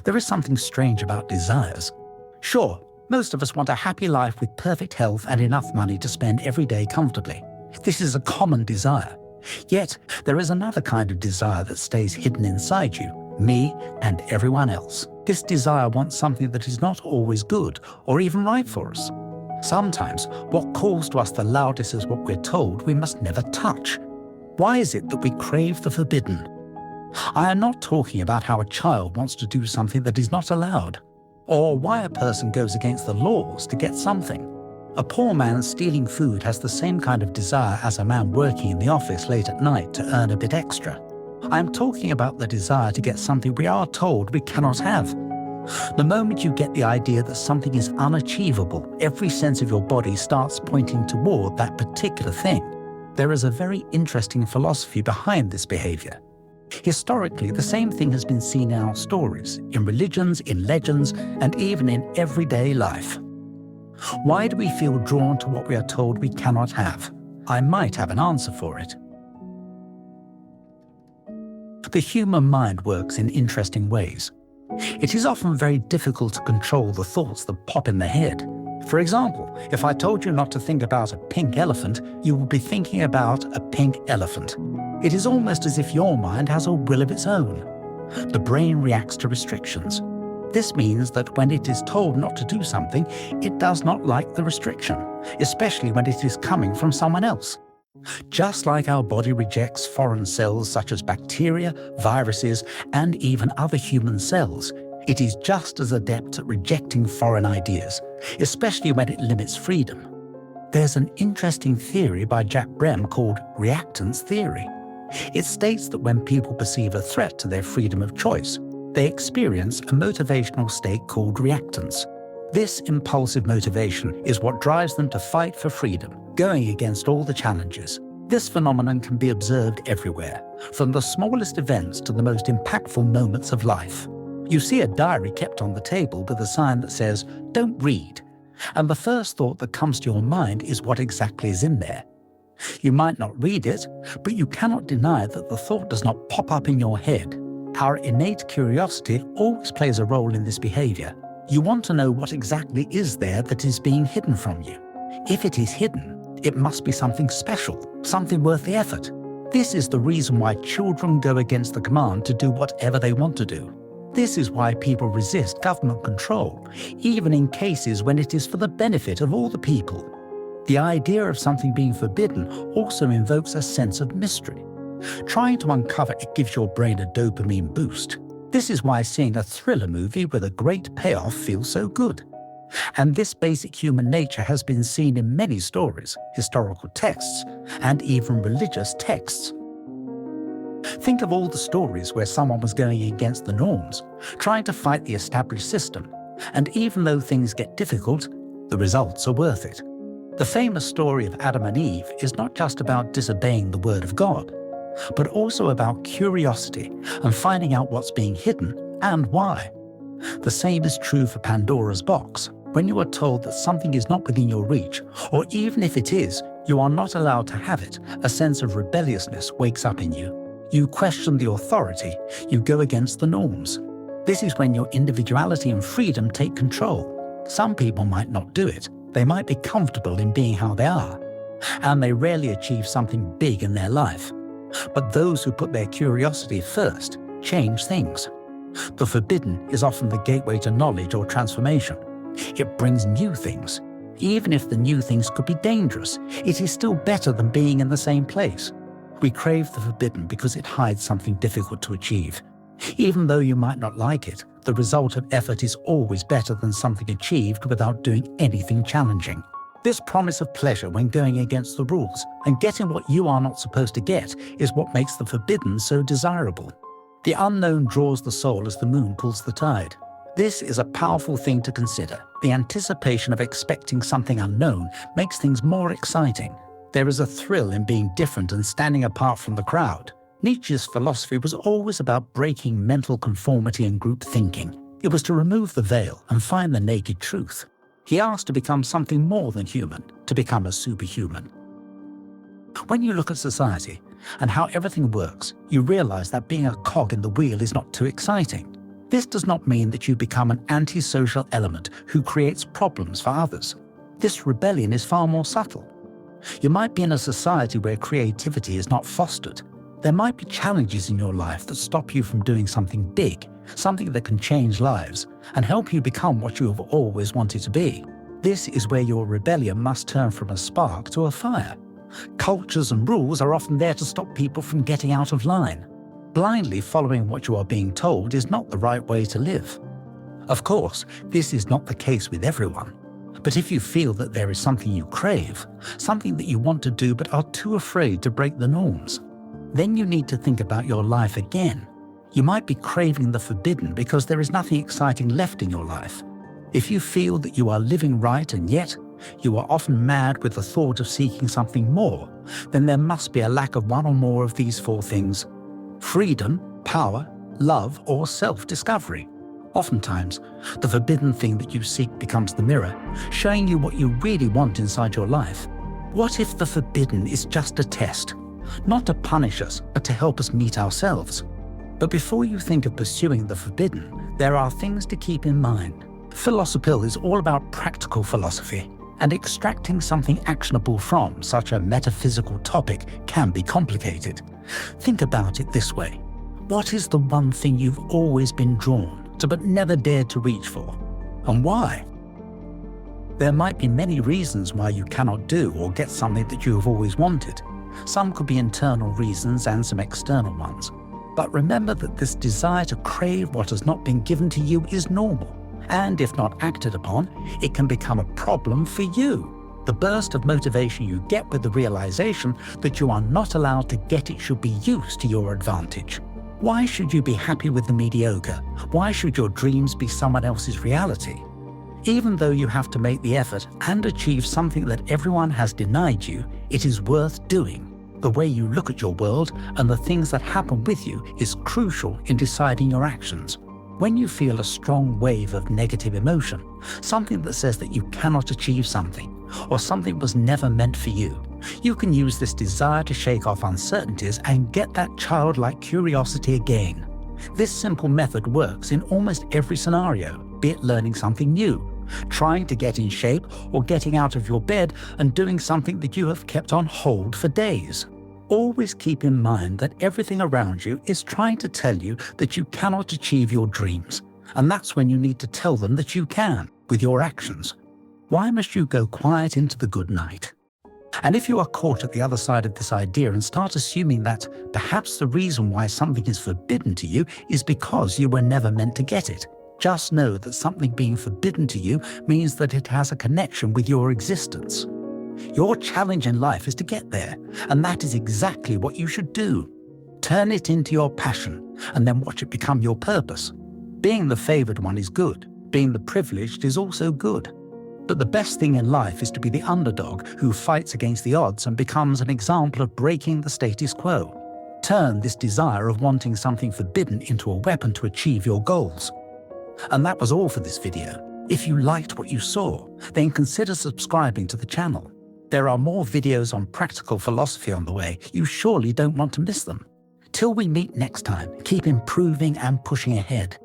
There is something strange about desires. Sure, most of us want a happy life with perfect health and enough money to spend every day comfortably. This is a common desire. Yet, there is another kind of desire that stays hidden inside you, me and everyone else. This desire wants something that is not always good or even right for us. Sometimes, what calls to us the loudest is what we're told we must never touch. Why is it that we crave the forbidden? I am not talking about how a child wants to do something that is not allowed, or why a person goes against the laws to get something. A poor man stealing food has the same kind of desire as a man working in the office late at night to earn a bit extra. I am talking about the desire to get something we are told we cannot have. The moment you get the idea that something is unachievable, every sense of your body starts pointing toward that particular thing. There is a very interesting philosophy behind this behavior. Historically, the same thing has been seen in our stories, in religions, in legends, and even in everyday life. Why do we feel drawn to what we are told we cannot have? I might have an answer for it. The human mind works in interesting ways. It is often very difficult to control the thoughts that pop in the head. For example, if I told you not to think about a pink elephant, you would be thinking about a pink elephant. It is almost as if your mind has a will of its own. The brain reacts to restrictions. This means that when it is told not to do something, it does not like the restriction, especially when it is coming from someone else. Just like our body rejects foreign cells such as bacteria, viruses, and even other human cells, it is just as adept at rejecting foreign ideas, especially when it limits freedom. There's an interesting theory by Jack Brem called reactance theory. It states that when people perceive a threat to their freedom of choice, they experience a motivational state called reactance. This impulsive motivation is what drives them to fight for freedom, going against all the challenges. This phenomenon can be observed everywhere, from the smallest events to the most impactful moments of life. You see a diary kept on the table with a sign that says, "Don't read," and the first thought that comes to your mind is what exactly is in there. You might not read it, but you cannot deny that the thought does not pop up in your head. Our innate curiosity always plays a role in this behavior. You want to know what exactly is there that is being hidden from you. If it is hidden, it must be something special, something worth the effort. This is the reason why children go against the command to do whatever they want to do. This is why people resist government control, even in cases when it is for the benefit of all the people. The idea of something being forbidden also invokes a sense of mystery. Trying to uncover it gives your brain a dopamine boost. This is why seeing a thriller movie with a great payoff feels so good. And this basic human nature has been seen in many stories, historical texts, and even religious texts. Think of all the stories where someone was going against the norms, trying to fight the established system, and even though things get difficult, the results are worth it. The famous story of Adam and Eve is not just about disobeying the word of God, but also about curiosity and finding out what's being hidden and why. The same is true for Pandora's box. When you are told that something is not within your reach, or even if it is, you are not allowed to have it, a sense of rebelliousness wakes up in you. You question the authority, you go against the norms. This is when your individuality and freedom take control. Some people might not do it. They might be comfortable in being how they are, and they rarely achieve something big in their life. But those who put their curiosity first change things. The forbidden is often the gateway to knowledge or transformation. It brings new things. Even if the new things could be dangerous, it is still better than being in the same place. We crave the forbidden because it hides something difficult to achieve. Even though you might not like it, the result of effort is always better than something achieved without doing anything challenging. This promise of pleasure when going against the rules and getting what you are not supposed to get is what makes the forbidden so desirable. The unknown draws the soul as the moon pulls the tide. This is a powerful thing to consider. The anticipation of expecting something unknown makes things more exciting. There is a thrill in being different and standing apart from the crowd. Nietzsche's philosophy was always about breaking mental conformity and group thinking. It was to remove the veil and find the naked truth. He asked to become something more than human, to become a superhuman. When you look at society and how everything works, you realize that being a cog in the wheel is not too exciting. This does not mean that you become an antisocial element who creates problems for others. This rebellion is far more subtle. You might be in a society where creativity is not fostered. There might be challenges in your life that stop you from doing something big, something that can change lives and help you become what you have always wanted to be. This is where your rebellion must turn from a spark to a fire. Cultures and rules are often there to stop people from getting out of line. Blindly following what you are being told is not the right way to live. Of course, this is not the case with everyone. But if you feel that there is something you crave, something that you want to do but are too afraid to break the norms, then you need to think about your life again. You might be craving the forbidden because there is nothing exciting left in your life. If you feel that you are living right and yet you are often mad with the thought of seeking something more, then there must be a lack of one or more of these four things: freedom, power, love, or self-discovery. Oftentimes, the forbidden thing that you seek becomes the mirror, showing you what you really want inside your life. What if the forbidden is just a test? Not to punish us, but to help us meet ourselves. But before you think of pursuing the forbidden, there are things to keep in mind. Philosophy is all about practical philosophy, and extracting something actionable from such a metaphysical topic can be complicated. Think about it this way. What is the one thing you've always been drawn to but never dared to reach for? And why? There might be many reasons why you cannot do or get something that you have always wanted. Some could be internal reasons and some external ones. But remember that this desire to crave what has not been given to you is normal. And if not acted upon, it can become a problem for you. The burst of motivation you get with the realization that you are not allowed to get it should be used to your advantage. Why should you be happy with the mediocre? Why should your dreams be someone else's reality? Even though you have to make the effort and achieve something that everyone has denied you, it is worth doing. The way you look at your world and the things that happen with you is crucial in deciding your actions. When you feel a strong wave of negative emotion, something that says that you cannot achieve something, or something was never meant for you, you can use this desire to shake off uncertainties and get that childlike curiosity again. This simple method works in almost every scenario, be it learning something new, trying to get in shape, or getting out of your bed and doing something that you have kept on hold for days. Always keep in mind that everything around you is trying to tell you that you cannot achieve your dreams, and that's when you need to tell them that you can, with your actions. Why must you go quiet into the good night? And if you are caught at the other side of this idea and start assuming that perhaps the reason why something is forbidden to you is because you were never meant to get it, just know that something being forbidden to you means that it has a connection with your existence. Your challenge in life is to get there, and that is exactly what you should do. Turn it into your passion, and then watch it become your purpose. Being the favored one is good. Being the privileged is also good. But the best thing in life is to be the underdog who fights against the odds and becomes an example of breaking the status quo. Turn this desire of wanting something forbidden into a weapon to achieve your goals. And that was all for this video. If you liked what you saw, then consider subscribing to the channel. There are more videos on practical philosophy on the way. You surely don't want to miss them. Till we meet next time, keep improving and pushing ahead.